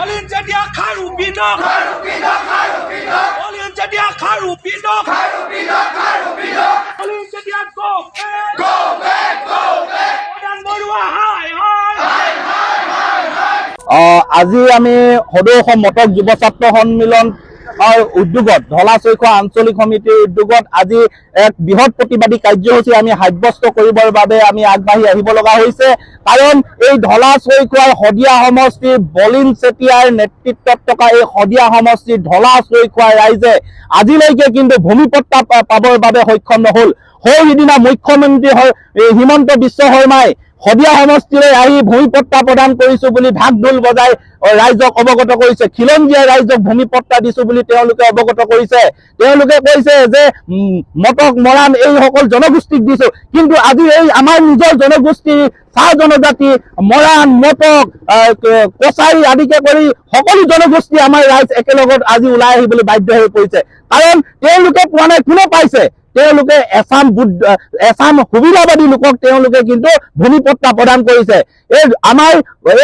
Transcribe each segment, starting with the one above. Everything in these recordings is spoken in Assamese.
Olin jadi karu pino. Olin jadi karu pino. Olin jadi go back. Dan Borua hai. আজি আমি সদৌ অসম মটক যুৱ ছাত্ৰ সন্মিলন উদ্যোগত ঢলা চৈখোৱা আঞ্চলিক সমিতিৰ উদ্যোগত আজি এক বৃহৎ প্ৰতিবাদী কাৰ্যসূচী আমি সাব্যস্ত কৰিবৰ বাবে আমি আগবাঢ়ি আহিব লগা হৈছে। কাৰণ এই ঢলা চৈখোৱাৰ শদিয়া সমষ্টিৰ বলিন চেতিয়াৰ নেতৃত্বত থকা এই শদিয়া সমষ্টিৰ ঢলা চৈখোৱা ৰাইজে আজিলৈকে কিন্তু ভূমিপট্টা পাবৰ বাবে সক্ষম নহল। সিদিনা মুখ্যমন্ত্ৰী হিমন্ত বিশ্ব শৰ্মাই শদিয়া সমষ্টিলৈ আহি ভূমিপট্টা প্ৰদান কৰিছো বুলি ঢাক ঢোল বজাই ৰাইজক অৱগত কৰিছে। খিলঞ্জীয়াই ৰাইজক ভূমিপট্টা দিছো বুলি তেওঁলোকে অৱগত কৰিছে। তেওঁলোকে কৈছে যে মটক মৰাণ এইসকল জনগোষ্ঠীক দিছো, কিন্তু আজি এই আমাৰ নিজৰ জনগোষ্ঠী চাহ জনজাতি মৰাণ মটক কছাৰী আদিকে কৰি সকলো জনগোষ্ঠী আমাৰ ৰাইজ একেলগত আজি ওলাই আহিবলৈ বাধ্য হৈ পৰিছে। কাৰণ তেওঁলোকে পোৱা নাই, কোনে পাইছে? তেওঁলোকে এছাম সুবিধাবাদী লোকক তেওঁলোকে কিন্তু ভূমিপট্টা প্ৰদান কৰিছে। আমাৰ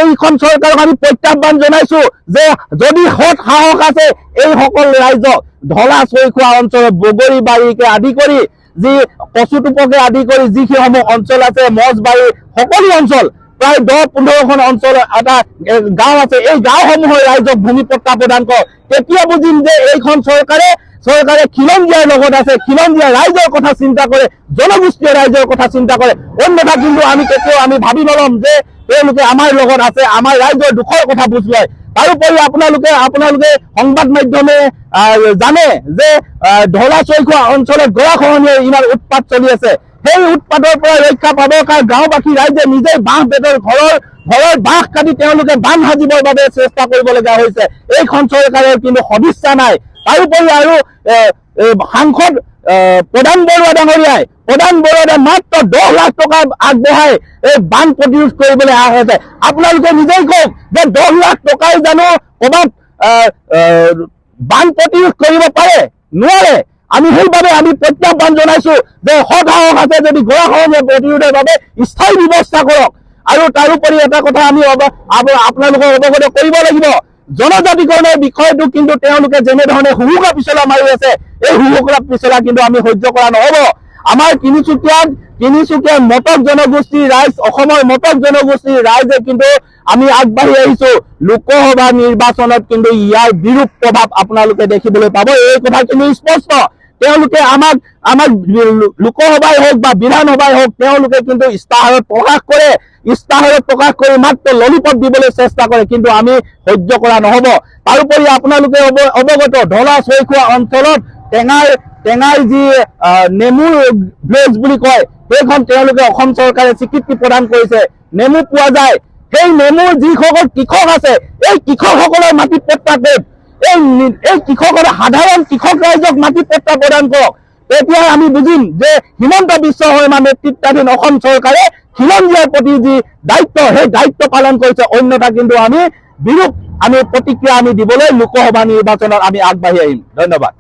এইখন চৰকাৰক আমি প্ৰত্যাহ্বান জনাইছো যে যদি সৎ সাহস আছে এইসকল ৰাইজক ঢলা চৈখোৱা অঞ্চলত বগৰীবাৰীকে আদি কৰি যি কচুটোপকে আদি কৰি যিসমূহ অঞ্চল আছে, মজবাৰী সকলো অঞ্চল প্ৰায় 10-15খন অঞ্চল এটা গাঁও আছে, এই গাঁওসমূহৰ ৰাইজক ভূমিপট্টা প্ৰদান কৰক। তেতিয়া বুজিম যে এইখন চৰকাৰে খিলঞ্জীয়াৰ লগত আছে, খিলঞ্জীয়া ৰাইজৰ কথা চিন্তা কৰে, জনগোষ্ঠীয় ৰাইজৰ কথা চিন্তা কৰে। অন্যথা কিন্তু আমি কেতিয়াও আমি ভাবি নলম যে তেওঁলোকে আমাৰ লগত আছে, আমাৰ ৰাইজৰ দুখৰ কথা বুজ লয়। তাৰোপৰি আপোনালোকে সংবাদ মাধ্যমে জানে যে ঢলা চৈখোৱা অঞ্চলত গৰাখহনীয়াৰ ইমান উৎপাত চলি আছে। সেই উৎপাতৰ পৰা ৰক্ষা পাবৰ কাৰণে গাঁওবাসী ৰাইজে নিজেই বাঁহ বেতৰ ঘৰৰ বাঁহ কাটি তেওঁলোকে বান্ধ সাজিবৰ বাবে চেষ্টা কৰিবলগীয়া হৈছে। এইখন চৰকাৰৰ কিন্তু সদিচ্ছা নাই। তাৰোপৰি আৰু সাংসদ প্ৰধান বৰুৱা ডাঙৰীয়াই মাত্ৰ 10 লাখ টকা আগবঢ়াই এই বান্ধ প্ৰতিৰোধ কৰিবলৈ আছে। আপোনালোকে নিজেই কওক যে 10 লাখ টকাই জানো ক'ৰবাত বান্ধ প্ৰতিৰোধ কৰিব পাৰে? নোৱাৰে। আমি সেইবাবে আমি প্ৰত্যাহ্বান জনাইছো যে সৎ সাহস আছে যদি গৰাখহনীয়া প্ৰতিৰোধৰ বাবে স্থায়ী ব্যৱস্থা কৰক। আৰু তাৰোপৰি এটা কথা আমি আপোনালোকক অৱগত কৰিব লাগিব, জনজাতিকৰণৰ বিষয়টো কিন্তু তেওঁলোকে যেনেধৰণে হুহুকা পিছলা মাৰি আছে, এই হুহুকা পিছলা কিন্তু আমি সহ্য কৰা নহব। আমাৰ তিনিচুকীয়াৰ মটক জনগোষ্ঠীৰ ৰাইজ, অসমৰ মটক জনগোষ্ঠীৰ ৰাইজে কিন্তু আমি আগবাঢ়ি আহিছো। লোকসভা নিৰ্বাচনত কিন্তু ইয়াৰ বিৰূপ প্ৰভাৱ আপোনালোকে দেখিবলৈ পাব। এই কথা কিন্তু স্পষ্ট। তেওঁলোকে আমাক লোকসভাই হওক বা বিধানসভাই হওক তেওঁলোকে কিন্তু ইস্তাহাৰত প্ৰকাশ কৰি মাত্ৰ ললিপপ দিবলৈ চেষ্টা কৰে, কিন্তু আমি সহ্য কৰা নহব। তাৰোপৰি আপোনালোকে অৱগত ঢলা চৈখোৱা অঞ্চলত টেঙাৰ যি নেমুৰ ভিলেজ বুলি কয়, সেইখন তেওঁলোকে অসম চৰকাৰে স্বীকৃতি প্ৰদান কৰিছে। নেমু পোৱা যায়। সেই নেমুৰ যিসকল কৃষক আছে, এই কৃষকসকলৰ মাটি পট্টা ক'ত? এই কৃষকৰ সাধাৰণ কৃষক ৰাইজক মাটি পট্টা প্ৰদান কৰক। তেতিয়া আমি বুজিম যে হিমন্ত বিশ্ব শৰ্মা নেতৃত্বাধীন অসম চৰকাৰে খিলঞ্জীয়াৰ প্ৰতি যি দায়িত্ব, সেই দায়িত্ব পালন কৰিছে। অন্যথা কিন্তু আমি প্ৰতিক্ৰিয়া দিবলৈ লোকসভা নিৰ্বাচনত আমি আগবাঢ়ি আহিম। ধন্যবাদ।